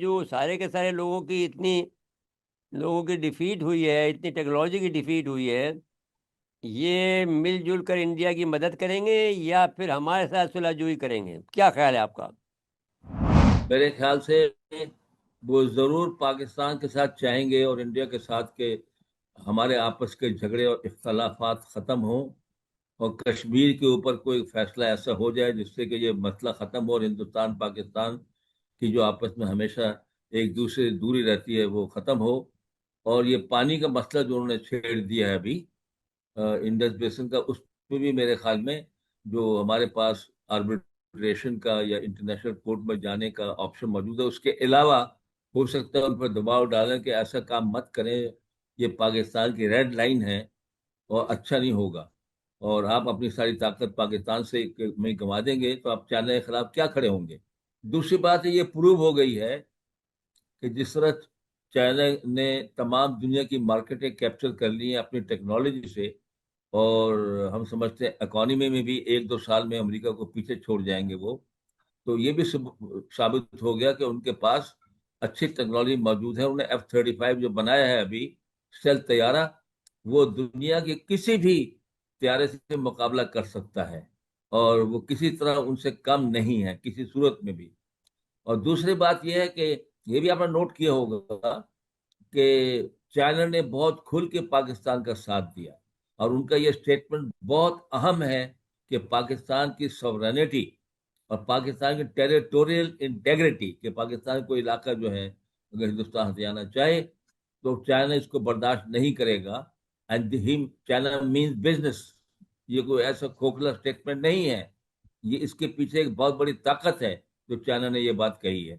جو سارے کے سارے لوگوں کی ڈیفیٹ ہوئی ہے، اتنی ٹیکنالوجی کی ڈیفیٹ ہوئی ہے، یہ مل جل کر انڈیا کی مدد کریں گے یا پھر ہمارے ساتھ صلح جوئی کریں گے؟ کیا خیال ہے آپ کا؟ میرے خیال سے وہ ضرور پاکستان کے ساتھ چاہیں گے اور انڈیا کے ساتھ کہ ہمارے آپس کے جھگڑے اور اختلافات ختم ہوں، اور کشمیر کے اوپر کوئی فیصلہ ایسا ہو جائے جس سے کہ یہ مسئلہ ختم ہو اور ہندوستان پاکستان کی جو آپس میں ہمیشہ ایک دوسرے سے دوری رہتی ہے وہ ختم ہو۔ اور یہ پانی کا مسئلہ جو انہوں نے چھیڑ دیا ہے ابھی انڈس بیسن کا، اس میں بھی میرے خیال میں جو ہمارے پاس آربیٹریشن کا یا انٹرنیشنل کورٹ میں جانے کا آپشن موجود ہے، اس کے علاوہ ہو سکتا ہے ان پر دباؤ ڈالیں کہ ایسا کام مت کریں، یہ پاکستان کی ریڈ لائن ہے اور اچھا نہیں ہوگا، اور آپ اپنی ساری طاقت پاکستان سے میں گنوا دیں گے تو آپ چائنا کے خلاف کیا کھڑے ہوں گے۔ دوسری بات یہ پروو ہو گئی ہے کہ جس طرح چائنا نے تمام دنیا کی مارکیٹیں کیپچر کر لی ہیں اپنی ٹیکنالوجی سے، اور ہم سمجھتے ہیں اکانومی میں بھی 1-2 سال میں امریکہ کو پیچھے چھوڑ جائیں گے وہ، تو یہ بھی ثابت ہو گیا کہ ان کے پاس اچھی ٹیکنالوجی موجود ہے۔ انہوں نے F-35 جو بنایا ہے ابھی اسٹیلتھ طیارہ، وہ دنیا کے کسی بھی طیارے سے مقابلہ کر سکتا ہے، اور وہ کسی طرح ان سے کم نہیں ہے کسی صورت میں بھی۔ اور دوسری بات یہ ہے کہ یہ بھی آپ نے نوٹ کیا ہوگا کہ چائنا نے بہت کھل کے پاکستان کا ساتھ دیا، اور ان کا یہ سٹیٹمنٹ بہت اہم ہے کہ پاکستان کی سوورینٹی اور پاکستان کی ٹیریٹوریل انٹیگریٹی، کہ پاکستان کوئی علاقہ جو ہے اگر ہندوستان سے جانا چاہے تو چائنا اس کو برداشت نہیں کرے گا۔ اینڈ چائنا مینس بزنس، یہ کوئی ایسا کھوکھلا سٹیٹمنٹ نہیں ہے، یہ اس کے پیچھے ایک بہت بڑی طاقت ہے جو چائنا نے یہ بات کہی ہے۔